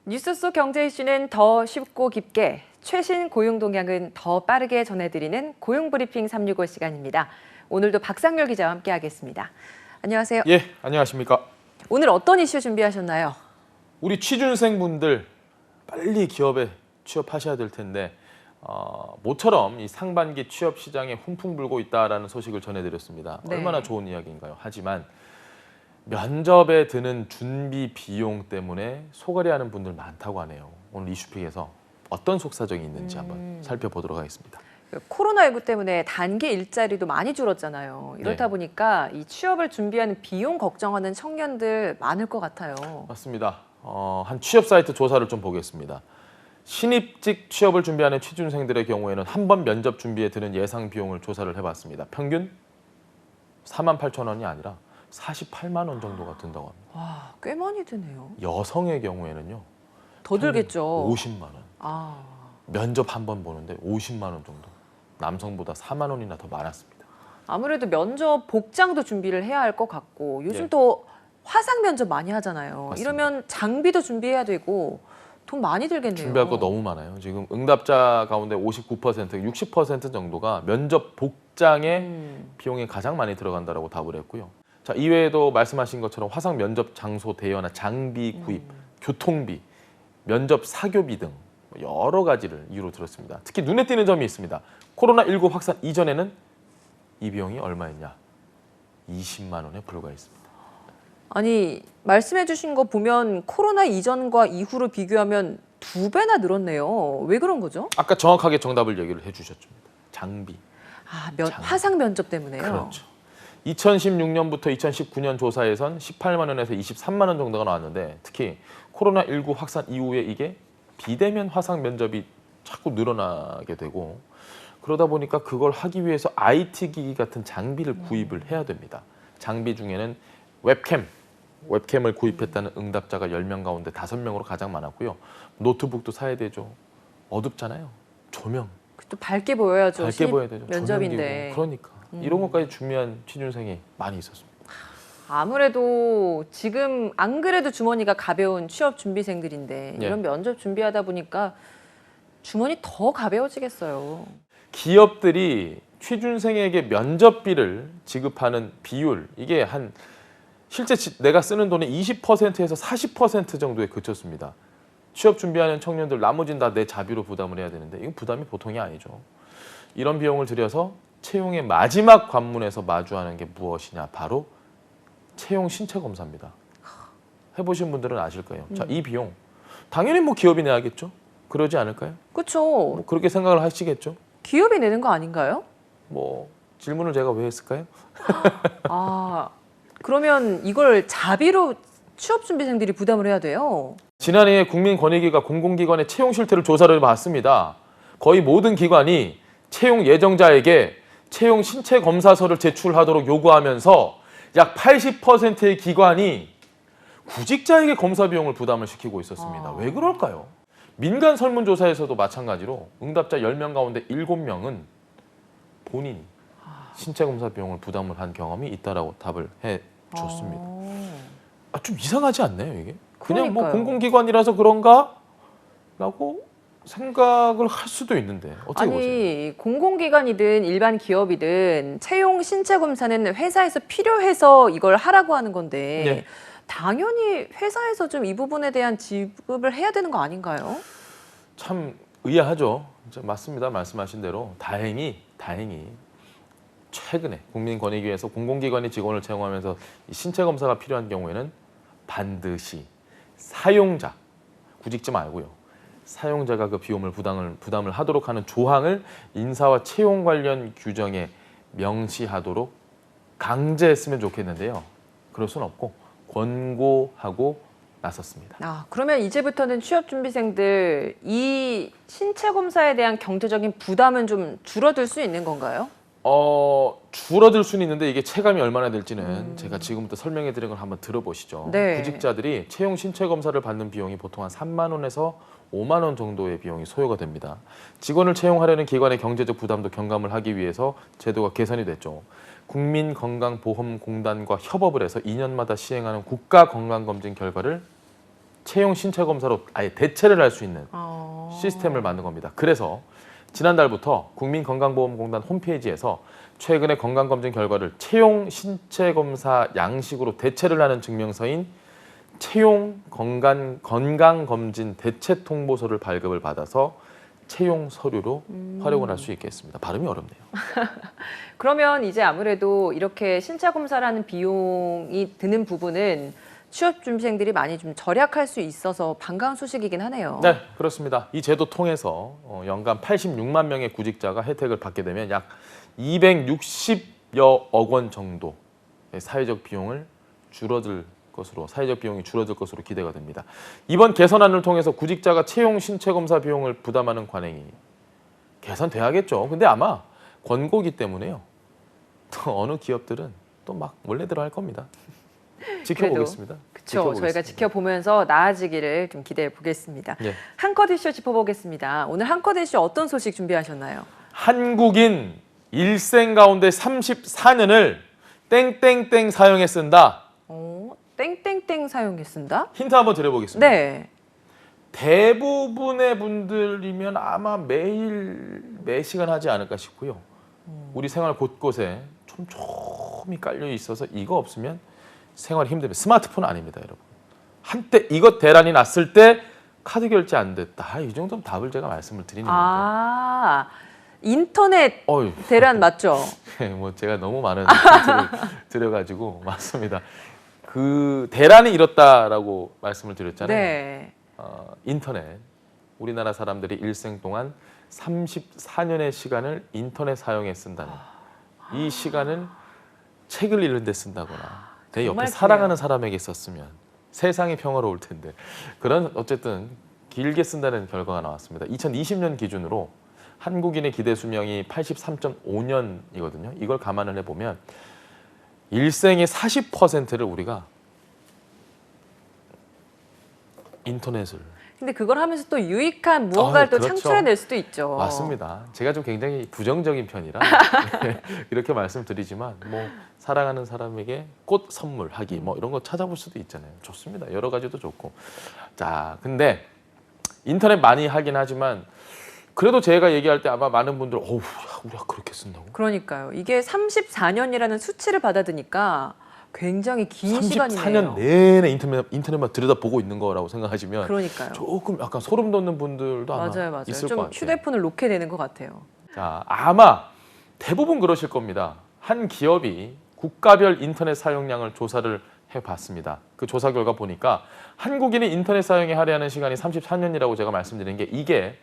뉴스 속 경제 이슈는 더 쉽고 깊게, 최신 고용 동향은 더 빠르게 전해드리는 고용브리핑 365 시간입니다. 오늘도 박상렬 기자와 함께하겠습니다. 안녕하세요. 예, 안녕하십니까. 오늘 어떤 이슈 준비하셨나요? 우리 취준생분들 빨리 기업에 취업하셔야 될 텐데 모처럼 이 상반기 취업 시장에 훈풍 불고 있다라는 소식을 전해드렸습니다. 네. 얼마나 좋은 이야기인가요? 하지만 면접에 드는 준비 비용 때문에 소갈이하는 분들 많다고 하네요. 오늘 이슈픽에서 어떤 속사정이 있는지 한번 살펴보도록 하겠습니다. 코로나19 때문에 단기 일자리도 많이 줄었잖아요. 이렇다 네. 보니까 이 취업을 준비하는 비용 걱정하는 청년들 많을 것 같아요. 맞습니다. 한 취업 사이트 조사를 좀 보겠습니다. 신입직 취업을 준비하는 취준생들의 경우에는 한 번 면접 준비에 드는 예상 비용을 조사를 해봤습니다. 평균 48,000원이 아니라 48만 원 정도가 든다고 합니다. 와, 꽤 많이 드네요. 여성의 경우에는요. 더 들겠죠. 50만 원. 아, 면접 한 번 보는데 50만 원 정도. 남성보다 4만 원이나 더 많았습니다. 아무래도 면접 복장도 준비를 해야 할 것 같고 요즘 예. 또 화상 면접 많이 하잖아요. 맞습니다. 이러면 장비도 준비해야 되고 돈 많이 들겠네요. 준비할 거 너무 많아요. 지금 응답자 가운데 59%, 60% 정도가 면접 복장에 비용이 가장 많이 들어간다라고 답을 했고요. 자, 이외에도 말씀하신 것처럼 화상 면접 장소 대여나 장비 구입, 교통비, 면접 사교비 등 여러 가지를 이유로 들었습니다. 특히 눈에 띄는 점이 있습니다. 코로나19 확산 이전에는 이 비용이 얼마였냐? 20만 원에 불과했습니다. 아니, 말씀해 주신 거 보면 코로나 이전과 이후로 비교하면 2배나 늘었네요. 왜 그런 거죠? 아까 정확하게 정답을 얘기를 해주셨죠. 장비. 아, 장비. 화상 면접 때문에요. 그렇죠. 2016년부터 2019년 조사에선 18만 원에서 23만 원 정도가 나왔는데 특히 코로나19 확산 이후에 이게 비대면 화상 면접이 자꾸 늘어나게 되고 그러다 보니까 그걸 하기 위해서 IT 기기 같은 장비를 구입을 해야 됩니다. 장비 중에는 웹캠을 구입했다는 응답자가 10명 가운데 5명으로 가장 많았고요. 노트북도 사야 되죠. 어둡잖아요. 조명. 또 밝게 보여야죠. 밝게 보여야 되죠. 면접인데. 조명기구. 그러니까 이런 것까지 준비한 취준생이 많이 있었습니다. 아무래도 지금 안 그래도 주머니가 가벼운 취업 준비생들인데 예. 이런 면접 준비하다 보니까 주머니 더 가벼워지겠어요. 기업들이 취준생에게 면접비를 지급하는 비율 이게 한 실제 내가 쓰는 돈의 20%에서 40% 정도에 그쳤습니다. 취업 준비하는 청년들 나머지는 다 내 자비로 부담을 해야 되는데 이건 부담이 보통이 아니죠. 이런 비용을 들여서 채용의 마지막 관문에서 마주하는 게 무엇이냐? 바로 채용 신체 검사입니다. 해보신 분들은 아실 거예요. 자, 이 비용 당연히 뭐 기업이 내야겠죠. 그러지 않을까요? 그렇죠. 뭐 그렇게 생각을 하시겠죠. 기업이 내는 거 아닌가요? 뭐 질문을 제가 왜 했을까요? 아, 그러면 이걸 자비로 취업 준비생들이 부담을 해야 돼요. 지난해 국민권익위가 공공기관의 채용 실태를 조사를 해봤습니다. 거의 모든 기관이 채용 예정자에게 채용 신체 검사서를 제출하도록 요구하면서 약 80%의 기관이 구직자에게 검사 비용을 부담을 시키고 있었습니다. 왜 그럴까요? 민간 설문조사에서도 마찬가지로 응답자 10명 가운데 7명은 본인이 신체 검사 비용을 부담을 한 경험이 있다라고 답을 해줬습니다. 좀 이상하지 않나요, 이게? 그냥 뭐 그러니까요. 공공기관이라서 그런가? 라고 생각을 할 수도 있는데 어떻게 보세요? 아니, 공공기관이든 일반 기업이든 채용 신체 검사는 회사에서 필요해서 이걸 하라고 하는 건데 네. 당연히 회사에서 좀 이 부분에 대한 지급을 해야 되는 거 아닌가요? 참 의아하죠. 맞습니다. 말씀하신 대로 다행히 최근에 국민권익위에서 공공기관이 직원을 채용하면서 이 신체 검사가 필요한 경우에는 반드시 사용자, 구직자 말고요. 사용자가 그 비용을 부담을 하도록 하는 조항을 인사와 채용 관련 규정에 명시하도록 강제했으면 좋겠는데요. 그럴 수는 없고 권고하고 나섰습니다. 아, 그러면 이제부터는 취업 준비생들 이 신체 검사에 대한 경제적인 부담은 좀 줄어들 수 있는 건가요? 줄어들 수는 있는데 이게 체감이 얼마나 될지는 제가 지금부터 설명해 드린 걸 한번 들어보시죠. 네. 구직자들이 채용 신체 검사를 받는 비용이 보통 한 3만 원에서 5만 원 정도의 비용이 소요가 됩니다. 직원을 채용하려는 기관의 경제적 부담도 경감을 하기 위해서 제도가 개선이 됐죠. 국민건강보험공단과 협업을 해서 2년마다 시행하는 국가건강검진 결과를 채용 신체 검사로 아예 대체를 할 수 있는 어. 시스템을 만든 겁니다. 그래서 지난달부터 국민건강보험공단 홈페이지에서 최근의 건강검진 결과를 채용 신체 검사 양식으로 대체를 하는 증명서인 채용 건강검진 대체 통보서를 발급을 받아서 채용 서류로 활용을 할 수 있겠습니다. 발음이 어렵네요. 그러면 이제 아무래도 이렇게 신체 검사라는 비용이 드는 부분은 취업 준비생들이 많이 좀 절약할 수 있어서 반가운 소식이긴 하네요. 네, 그렇습니다. 이 제도 통해서 연간 86만 명의 구직자가 혜택을 받게 되면 약 260여 억 원 정도의 사회적 비용이 줄어들 것으로 기대가 됩니다. 이번 개선안을 통해서 구직자가 채용 신체 검사 비용을 부담하는 관행이 개선돼야겠죠. 근데 아마 권고기 때문에요. 또 어느 기업들은 또 막 원래대로 할 겁니다. 지켜보겠습니다. 그렇죠. 저희가 지켜보면서 나아지기를 좀 기대해 보겠습니다. 예. 한컷 이슈 짚어보겠습니다. 오늘 한컷 이슈 어떤 소식 준비하셨나요? 한국인 일생 가운데 34년을 땡땡땡 사용해 쓴다. 땡땡땡 사용해 쓴다? 힌트 한번 드려보겠습니다. 네. 대부분의 분들이면 아마 매일 매 시간 하지 않을까 싶고요. 우리 생활 곳곳에 촘촘히 깔려 있어서 이거 없으면 생활이 힘듭니다. 스마트폰 아닙니다, 여러분. 한때 이것 대란이 났을 때 카드 결제 안 됐다. 이 정도면 답을 제가 말씀을 드리는 건데. 아, 인터넷 어휴. 대란 맞죠? 뭐 제가 너무 많은 힌트를 드려가지고 맞습니다. 그 대란이 일었다라고 말씀을 드렸잖아요. 네. 인터넷. 우리나라 사람들이 일생 동안 34년의 시간을 인터넷 사용에 쓴다는 이 시간을 책을 읽는 데 쓴다거나 내 옆에 정말 사랑하는 사람에게 썼으면 세상이 평화로울 텐데 그런 어쨌든 길게 쓴다는 결과가 나왔습니다. 2020년 기준으로 한국인의 기대 수명이 83.5년이거든요. 이걸 감안을 해보면 일생의 40%를 우리가 인터넷을 근데 그걸 하면서 또 유익한 무언가를 또 그렇죠. 창출해낼 수도 있죠. 맞습니다. 제가 좀 굉장히 부정적인 편이라 이렇게 말씀드리지만 뭐 사랑하는 사람에게 꽃 선물하기 뭐 이런 거 찾아볼 수도 있잖아요. 좋습니다. 여러 가지도 좋고. 자, 근데 인터넷 많이 하긴 하지만 그래도 제가 얘기할 때 아마 많은 분들 어우, 야, 우리가 그렇게 쓴다고? 그러니까요. 이게 34년이라는 수치를 받아드니까 굉장히 긴 34년 시간이네요. 내내 인터넷만 들여다보고 있는 거라고 생각하시면 그러니까요. 조금 약간 소름 돋는 분들도 아마 맞아요. 있을 것 좀 같아요. 휴대폰을 놓게 되는 것 같아요. 자, 아마 대부분 그러실 겁니다. 한 기업이 국가별 인터넷 사용량을 조사를 해봤습니다. 그 조사 결과 보니까 한국인이 인터넷 사용에 할애하는 시간이 34년이라고 제가 말씀드린 게 이게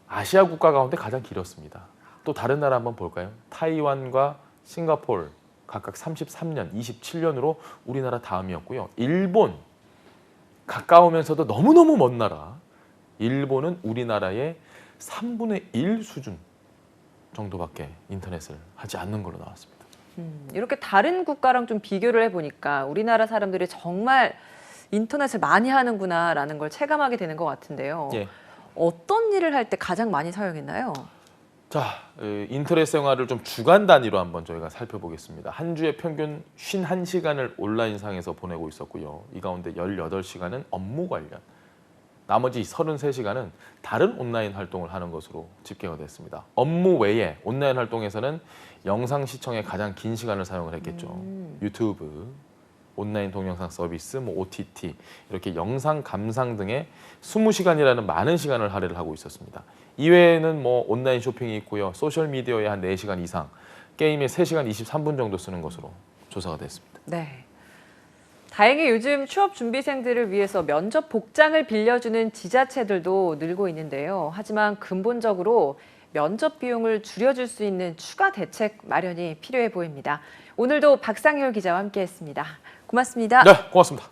아시아 국가 가운데 가장 길었습니다. 또 다른 나라 한번 볼까요? 타이완과 싱가포르 각각 33년, 27년으로 우리나라 다음이었고요. 일본 가까우면서도 너무너무 먼 나라. 일본은 우리나라의 3분의 1 수준 정도밖에 인터넷을 하지 않는 걸로 나왔습니다. 이렇게 다른 국가랑 좀 비교를 해보니까 우리나라 사람들이 정말 인터넷을 많이 하는구나라는 걸 체감하게 되는 것 같은데요. 예. 어떤 일을 할 때 가장 많이 사용했나요? 자, 인터넷 생활을 좀 주간 단위로 한번 저희가 살펴보겠습니다. 한 주에 평균 51시간을 온라인상에서 보내고 있었고요. 이 가운데 18시간은 업무 관련, 나머지 33시간은 다른 온라인 활동을 하는 것으로 집계가 됐습니다. 업무 외에 온라인 활동에서는 영상 시청에 가장 긴 시간을 사용을 했겠죠. 유튜브, 온라인 동영상 서비스, 뭐 OTT 이렇게 영상 감상 등에 20시간이라는 많은 시간을 할애를 하고 있었습니다. 이외에는 뭐 온라인 쇼핑이 있고요. 소셜 미디어에 한 4시간 이상, 게임에 3시간 23분 정도 쓰는 것으로 조사가 됐습니다. 네. 다행히 요즘 취업 준비생들을 위해서 면접 복장을 빌려주는 지자체들도 늘고 있는데요. 하지만 근본적으로 면접 비용을 줄여줄 수 있는 추가 대책 마련이 필요해 보입니다. 오늘도 박상효 기자와 함께했습니다. 고맙습니다. 네, 고맙습니다.